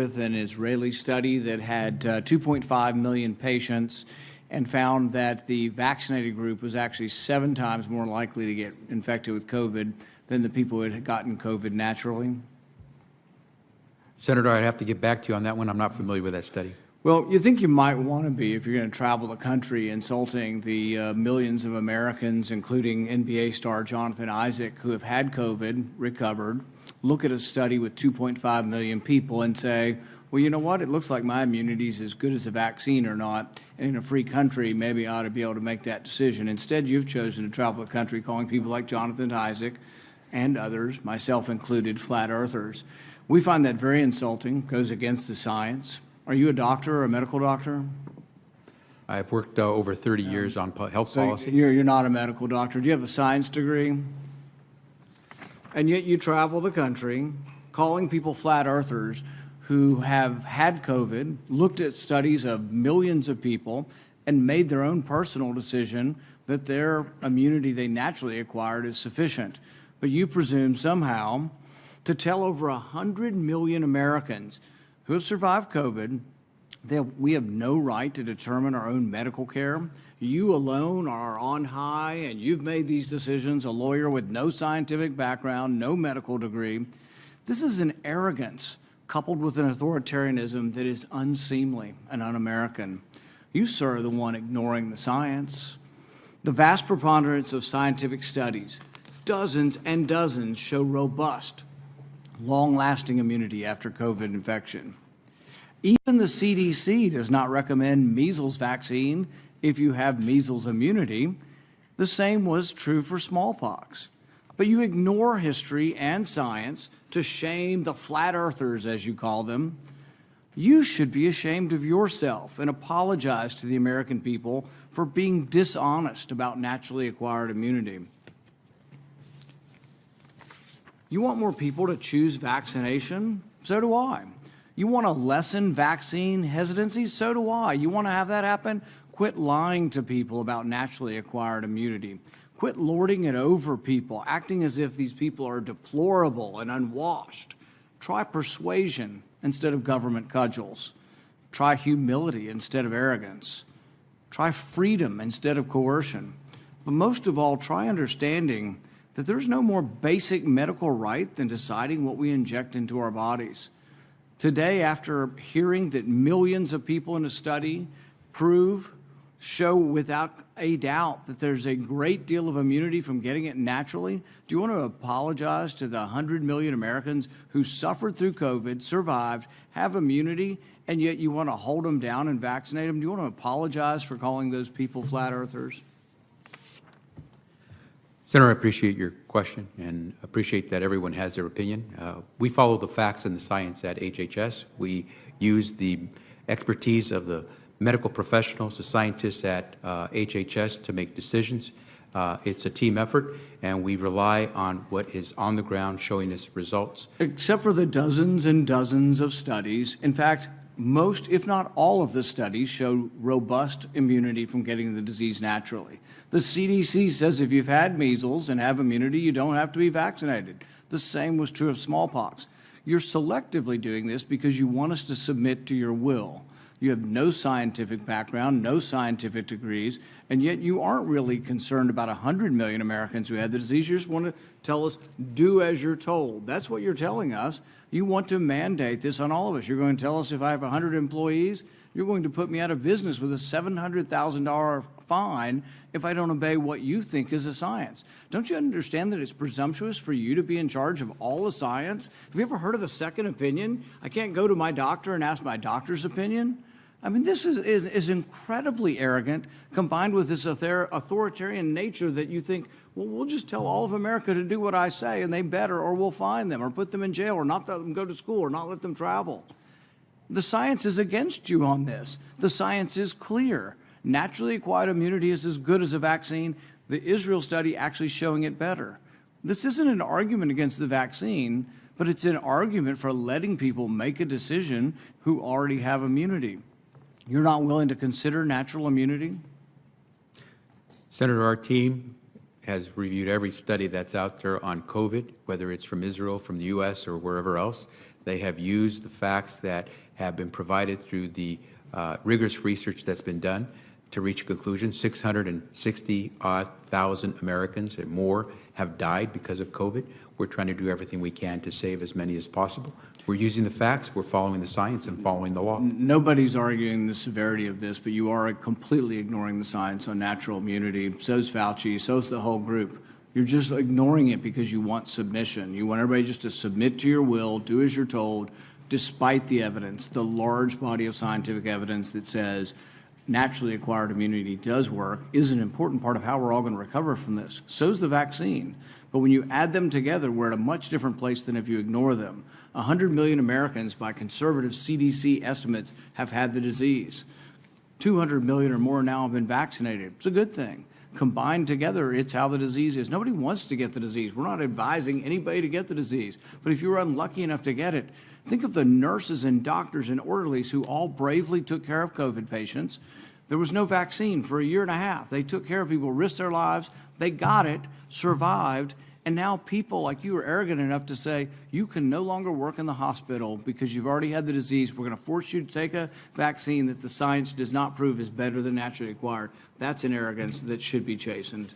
with an Israeli study that had 2.5 million patients and found that the vaccinated group was actually 7 times more likely to get infected with COVID than the people who had gotten COVID naturally? Senator, I'd have to get back to you on that one. I'm not familiar with that study. Well, you think you might want to be if you're going to travel the country insulting the millions of Americans, including NBA star Jonathan Isaac, who have had COVID, recovered, look at a study with 2.5 million people and say, well, you know what? It looks like my immunity is as good as a vaccine or not. And in a free country, maybe I ought to be able to make that decision. Instead, you've chosen to travel the country calling people like Jonathan Isaac and others, myself included, flat earthers. We find that very insulting, goes against the science. Are you a doctor or a medical doctor? I've worked over 30 years on health policy. You're not a medical doctor. Do you have a science degree? And yet you travel the country calling people flat earthers who have had COVID, looked at studies of millions of people, and made their own personal decision that their immunity they naturally acquired is sufficient. But you presume somehow to tell over 100 million Americans who have survived COVID that we have no right to determine our own medical care. You alone are on high, and you've made these decisions, a lawyer with no scientific background, no medical degree. This is an arrogance coupled with an authoritarianism that is unseemly and un-American. You, sir, are the one ignoring the science. The vast preponderance of scientific studies, dozens and dozens, show robust, long-lasting immunity after COVID infection. Even the CDC does not recommend measles vaccine if you have measles immunity. The same was true for smallpox. But you ignore history and science to shame the flat earthers, as you call them. You should be ashamed of yourself and apologize to the American people for being dishonest about naturally acquired immunity. You want more people to choose vaccination? So do I. You want to lessen vaccine hesitancy? So do I. You want to have that happen? Quit lying to people about naturally acquired immunity. Quit lording it over people, acting as if these people are deplorable and unwashed. Try persuasion instead of government cudgels. Try humility instead of arrogance. Try freedom instead of coercion. But most of all, try understanding that there's no more basic medical right than deciding what we inject into our bodies. Today, after hearing that millions of people in a study show without a doubt that there's a great deal of immunity from getting it naturally, do you want to apologize to the 100 million Americans who suffered through COVID, survived, have immunity, and yet you want to hold them down and vaccinate them? Do you want to apologize for calling those people flat earthers? Senator, I appreciate your question and appreciate that everyone has their opinion. We follow the facts and the science at HHS. We use the expertise of the medical professionals, the scientists at HHS to make decisions. It's a team effort, and we rely on what is on the ground showing us results. Except for the dozens and dozens of studies. In fact, most, if not all of the studies show robust immunity from getting the disease naturally. The CDC says if you've had measles and have immunity, you don't have to be vaccinated. The same was true of smallpox. You're selectively doing this because you want us to submit to your will. You have no scientific background, no scientific degrees, and yet you aren't really concerned about 100 million Americans who had the disease. You just want to tell us, do as you're told. That's what you're telling us. You want to mandate this on all of us. You're going to tell us if I have 100 employees, you're going to put me out of business with a $700,000 fine if I don't obey what you think is a science. Don't you understand that it's presumptuous for you to be in charge of all the science? Have you ever heard of a second opinion? I can't go to my doctor and ask my doctor's opinion. I mean, this is incredibly arrogant, combined with this authoritarian nature that you think, well, we'll just tell all of America to do what I say, and they better, or we'll fine them, or put them in jail, or not let them go to school, or not let them travel. The science is against you on this. The science is clear. Naturally acquired immunity is as good as a vaccine. The Israel study actually showing it better. This isn't an argument against the vaccine, but it's an argument for letting people make a decision who already have immunity. You're not willing to consider natural immunity? Senator, our team has reviewed every study that's out there on COVID, whether it's from Israel, from the U.S., or wherever else. They have used the facts that have been provided through the rigorous research that's been done to reach a conclusion. 660,000 Americans and more have died because of COVID. We're trying to do everything we can to save as many as possible. We're using the facts, we're following the science and following the law. Nobody's arguing the severity of this, but you are completely ignoring the science on natural immunity. So's Fauci, so's the whole group. You're just ignoring it because you want submission. You want everybody just to submit to your will, do as you're told, despite the evidence, the large body of scientific evidence that says naturally acquired immunity does work, is an important part of how we're all going to recover from this. So's the vaccine. But when you add them together, we're at a much different place than if you ignore them. 100 million Americans, by conservative CDC estimates, have had the disease. 200 million or more now have been vaccinated. It's a good thing. Combined together, it's how the disease is. Nobody wants to get the disease. We're not advising anybody to get the disease. But if you were unlucky enough to get it, think of the nurses and doctors and orderlies who all bravely took care of COVID patients. There was no vaccine for a year and a half. They took care of people, risked their lives. They got it, survived, and now people like you are arrogant enough to say, you can no longer work in the hospital because you've already had the disease. We're going to force you to take a vaccine that the science does not prove is better than naturally acquired. That's an arrogance that should be chastened.